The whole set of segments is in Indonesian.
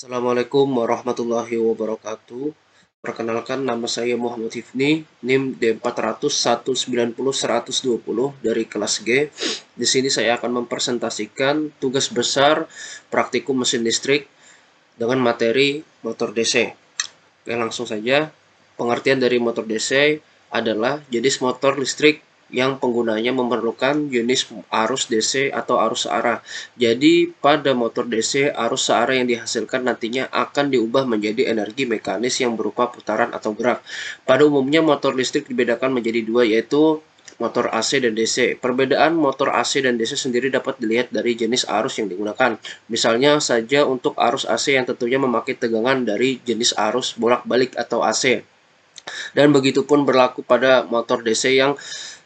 Assalamualaikum warahmatullahi wabarakatuh. Perkenalkan, nama saya Muhammad Hifni, NIM D400190120 dari kelas G. Di sini saya akan mempresentasikan tugas besar praktikum mesin listrik dengan materi motor DC. Oke, langsung saja. Pengertian dari motor DC adalah jenis motor listrik yang penggunanya memerlukan jenis arus DC atau arus searah. Jadi pada motor DC, arus searah yang dihasilkan nantinya akan diubah menjadi energi mekanis yang berupa putaran atau gerak. Pada umumnya motor listrik dibedakan menjadi dua, yaitu motor AC dan DC. Perbedaan motor AC dan DC sendiri dapat dilihat dari jenis arus yang digunakan. Misalnya saja untuk arus AC yang tentunya memakai tegangan dari jenis arus bolak-balik atau AC. Dan begitu pun berlaku pada motor DC yang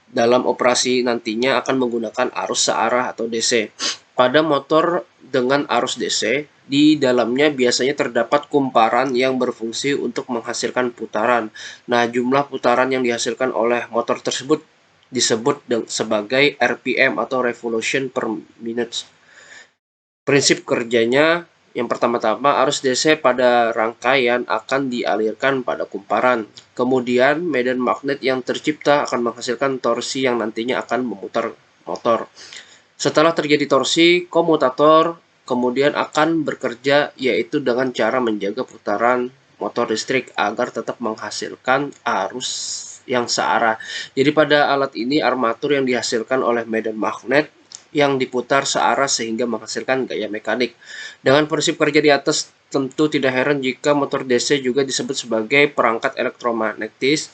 dalam operasi nantinya akan menggunakan arus searah atau DC. Pada motor dengan arus DC, di dalamnya biasanya terdapat kumparan yang berfungsi untuk menghasilkan putaran. Nah, jumlah putaran yang dihasilkan oleh motor tersebut disebut sebagai RPM atau revolution per minute. Prinsip kerjanya, yang pertama-tama arus DC pada rangkaian akan dialirkan pada kumparan. Kemudian medan magnet yang tercipta akan menghasilkan torsi yang nantinya akan memutar motor. Setelah terjadi torsi, komutator kemudian akan bekerja, yaitu dengan cara menjaga putaran motor listrik agar tetap menghasilkan arus yang searah. Jadi pada alat ini armatur yang dihasilkan oleh medan magnet yang diputar searah sehingga menghasilkan gaya mekanik. Dengan prinsip kerja di atas, tentu tidak heran jika motor DC juga disebut sebagai perangkat elektromagnetis,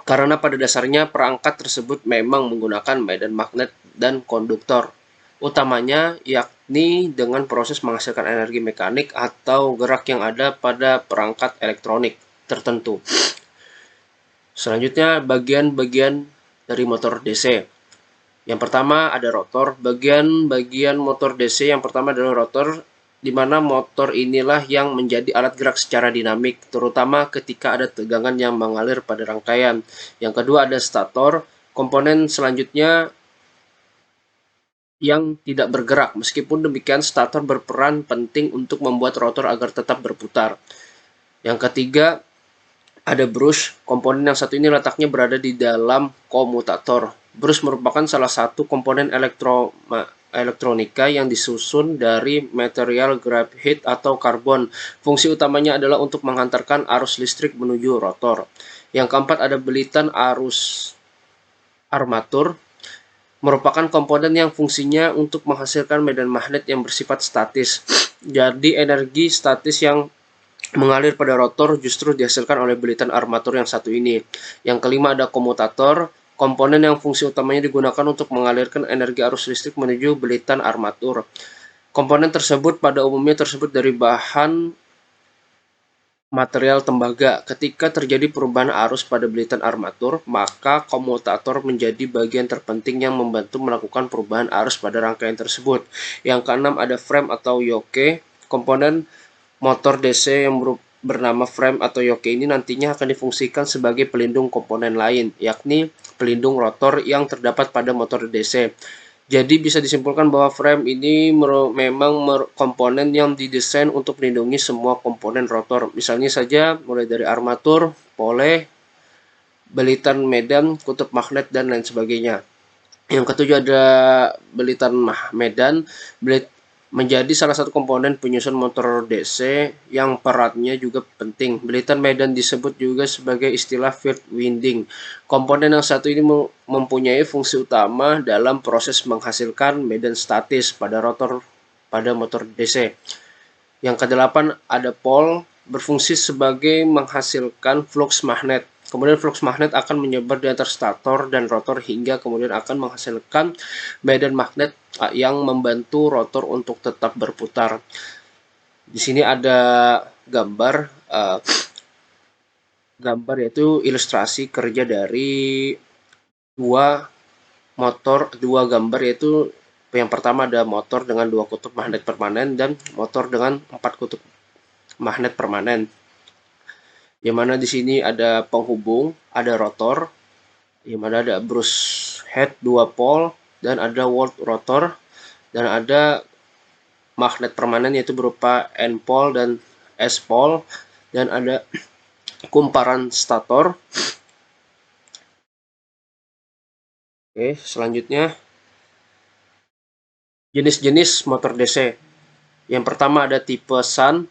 karena pada dasarnya perangkat tersebut memang menggunakan medan magnet dan konduktor utamanya, yakni dengan proses menghasilkan energi mekanik atau gerak yang ada pada perangkat elektronik tertentu. Selanjutnya, bagian-bagian dari motor DC. Yang pertama ada rotor. Bagian-bagian motor DC yang pertama adalah rotor, di mana motor inilah yang menjadi alat gerak secara dinamik, terutama ketika ada tegangan yang mengalir pada rangkaian. Yang kedua ada stator, komponen selanjutnya yang tidak bergerak. Meskipun demikian, stator berperan penting untuk membuat rotor agar tetap berputar. Yang ketiga ada brush. Komponen yang satu ini letaknya berada di dalam komutator. Brush merupakan salah satu komponen elektronika yang disusun dari material grafit atau karbon. Fungsi utamanya adalah untuk menghantarkan arus listrik menuju rotor. Yang keempat ada belitan arus armatur. Merupakan komponen yang fungsinya untuk menghasilkan medan magnet yang bersifat statis. Jadi energi statis yang mengalir pada rotor justru dihasilkan oleh belitan armatur yang satu ini. Yang kelima ada komutator, komponen yang fungsi utamanya digunakan untuk mengalirkan energi arus listrik menuju belitan armatur. Komponen tersebut pada umumnya tersebut dari bahan material tembaga. Ketika terjadi perubahan arus pada belitan armatur, maka komutator menjadi bagian terpenting yang membantu melakukan perubahan arus pada rangkaian tersebut. Yang keenam ada frame atau yoke. Komponen motor DC yang bernama frame atau yoke ini nantinya akan difungsikan sebagai pelindung komponen lain, yakni pelindung rotor yang terdapat pada motor DC. Jadi bisa disimpulkan bahwa frame ini memang komponen yang didesain untuk melindungi semua komponen rotor. Misalnya saja mulai dari armatur, pole, belitan medan, kutub magnet, dan lain sebagainya. Yang ketujuh ada belitan medan. Menjadi salah satu komponen penyusun motor DC yang perannya juga penting. Belitan medan disebut juga sebagai istilah field winding. Komponen yang satu ini mempunyai fungsi utama dalam proses menghasilkan medan statis pada rotor pada motor DC. Yang kedelapan ada pole, berfungsi sebagai menghasilkan flux magnet. Kemudian flux magnet akan menyebar di antara stator dan rotor hingga kemudian akan menghasilkan medan magnet yang membantu rotor untuk tetap berputar. Di sini ada gambar yaitu ilustrasi kerja dari dua gambar, yaitu yang pertama ada motor dengan 2 kutub magnet permanen dan motor dengan 4 kutub magnet permanen. Yang mana di sini ada penghubung, ada rotor, yang mana ada brush head 2 pole, dan ada world rotor, dan ada magnet permanen yaitu berupa N-pole dan S-pole, dan ada kumparan stator. Oke, selanjutnya jenis-jenis motor DC. Yang pertama ada tipe Sun.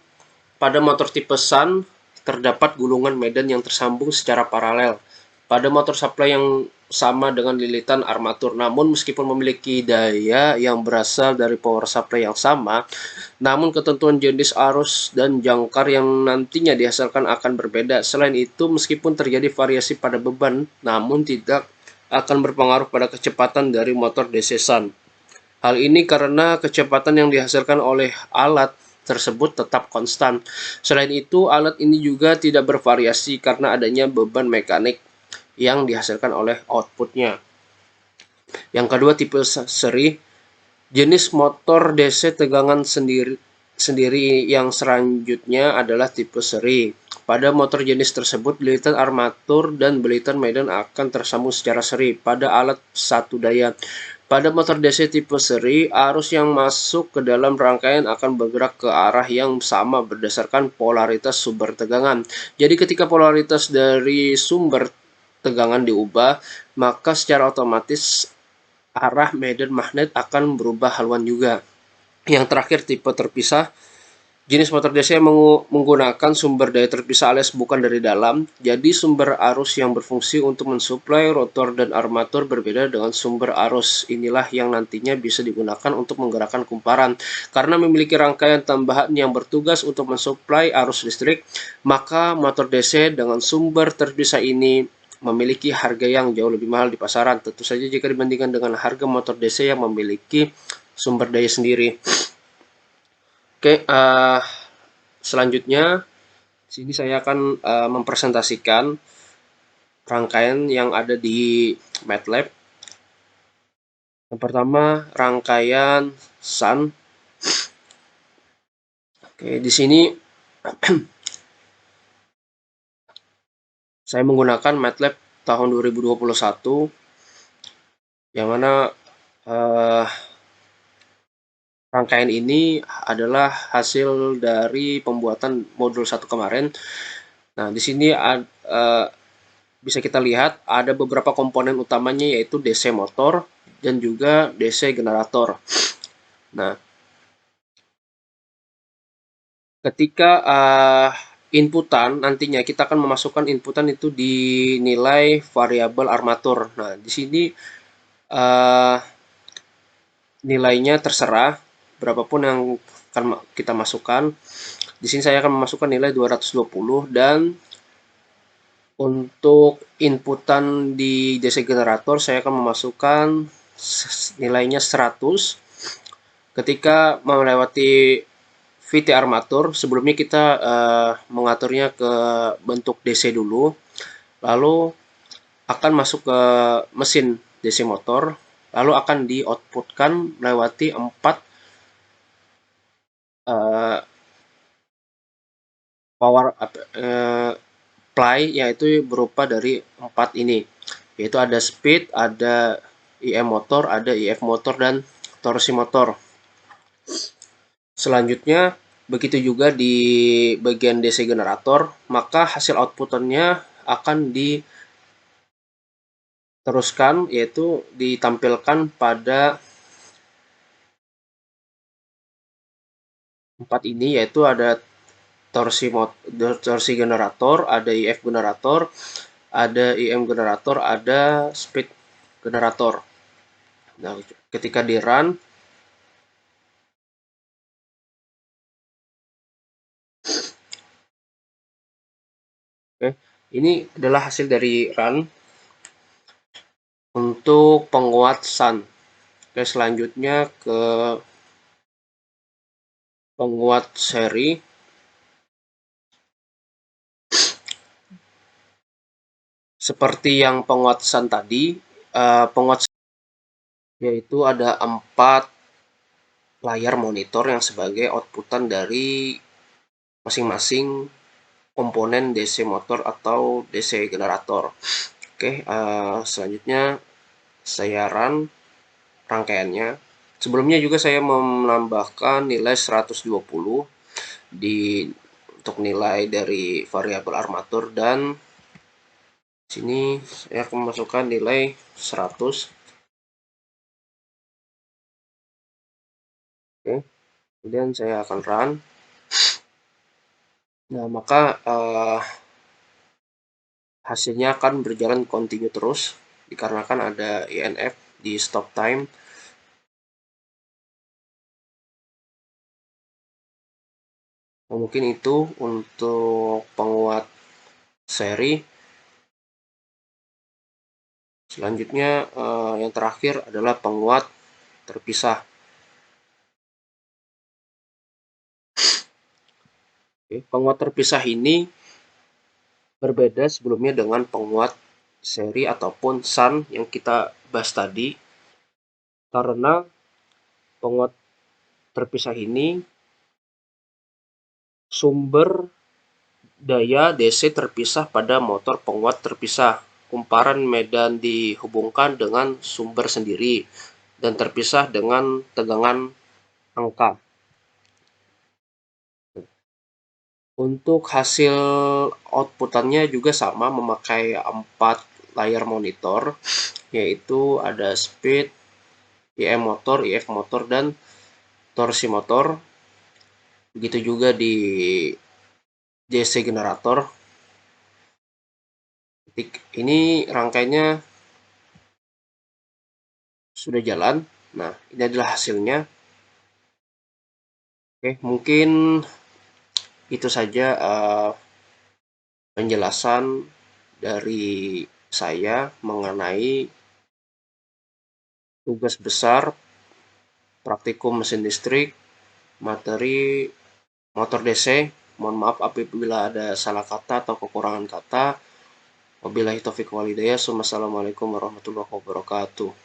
Pada motor tipe Sun terdapat gulungan medan yang tersambung secara paralel. Pada motor supply yang sama dengan lilitan armatur, namun meskipun memiliki daya yang berasal dari power supply yang sama, namun ketentuan jenis arus dan jangkar yang nantinya dihasilkan akan berbeda. Selain itu, meskipun terjadi variasi pada beban, namun tidak akan berpengaruh pada kecepatan dari motor DC Sun. Hal ini karena kecepatan yang dihasilkan oleh alat tersebut tetap konstan. Selain itu, alat ini juga tidak bervariasi karena adanya beban mekanik yang dihasilkan oleh outputnya. Yang kedua, tipe seri. Jenis motor DC tegangan sendiri yang selanjutnya adalah tipe seri. Pada motor jenis tersebut, belilitan armatur dan belilitan medan akan tersambung secara seri pada alat satu daya. Pada motor DC tipe seri, arus yang masuk ke dalam rangkaian akan bergerak ke arah yang sama berdasarkan polaritas sumber tegangan. Jadi ketika polaritas dari sumber tegangan diubah, maka secara otomatis arah medan magnet akan berubah haluan juga. Yang terakhir, tipe terpisah. Jenis motor DC yang menggunakan sumber daya terpisah alias bukan dari dalam. Jadi sumber arus yang berfungsi untuk mensuplai rotor dan armatur berbeda dengan sumber arus. Inilah yang nantinya bisa digunakan untuk menggerakkan kumparan. Karena memiliki rangkaian tambahan yang bertugas untuk mensuplai arus listrik, maka motor DC dengan sumber terpisah ini memiliki harga yang jauh lebih mahal di pasaran. Tentu saja jika dibandingkan dengan harga motor DC yang memiliki sumber daya sendiri. Oke, selanjutnya sini saya akan mempresentasikan rangkaian yang ada di MATLAB. Yang pertama, rangkaian Sun. Oke, di sini saya menggunakan MATLAB tahun 2021, yang mana rangkaian ini adalah hasil dari pembuatan modul 1 kemarin. Nah, di sini bisa kita lihat ada beberapa komponen utamanya, yaitu DC motor dan juga DC generator. Nah, ketika inputan, nantinya kita akan memasukkan inputan itu di nilai variabel armatur. Nah, di sini nilainya terserah berapapun yang akan kita masukkan. Di sini saya akan memasukkan nilai 220, dan untuk inputan di DC generator saya akan memasukkan nilainya 100. Ketika melewati VT armatur, sebelumnya kita mengaturnya ke bentuk DC dulu, lalu akan masuk ke mesin DC motor, lalu akan di outputkan melewati 4 power ply, yaitu berupa dari 4 ini, yaitu ada speed, ada IM motor, ada IF motor, dan torsi motor. Selanjutnya begitu juga di bagian DC generator, maka hasil outputannya akan diteruskan, yaitu ditampilkan pada 4 ini, yaitu ada torsi generator, ada IF generator, ada IM generator, ada speed generator. Nah, ketika di run, ini adalah hasil dari run untuk penguat Sun. Oke, selanjutnya ke penguat seri. Seperti yang penguat Sun tadi, penguat yaitu ada 4 layar monitor yang sebagai outputan dari masing-masing komponen DC motor atau DC generator. Oke, selanjutnya saya run rangkaiannya. Sebelumnya juga saya menambahkan nilai 120 untuk nilai dari variabel armatur, dan sini saya akan memasukkan nilai 100. Oke, kemudian saya akan run. Nah, maka hasilnya akan berjalan continue terus dikarenakan ada INF di stop time. Nah, mungkin itu untuk penguat seri. Selanjutnya yang terakhir adalah penguat terpisah. Oke, penguat terpisah ini berbeda sebelumnya dengan penguat seri ataupun shunt yang kita bahas tadi, karena penguat terpisah ini sumber daya DC terpisah pada motor penguat terpisah. Kumparan medan dihubungkan dengan sumber sendiri dan terpisah dengan tegangan angka. Untuk hasil outputannya juga sama, memakai 4 layar monitor, yaitu ada speed, IM motor, IF motor, dan torsi motor. Begitu juga di DC generator. Ini rangkaiannya sudah jalan. Nah, ini adalah hasilnya. Oke, mungkin itu saja penjelasan dari saya mengenai tugas besar praktikum mesin listrik materi motor DC. Mohon maaf apabila ada salah kata atau kekurangan kata. Wabillahi taufiq wal hidayah. Wassalamualaikum warahmatullahi wabarakatuh.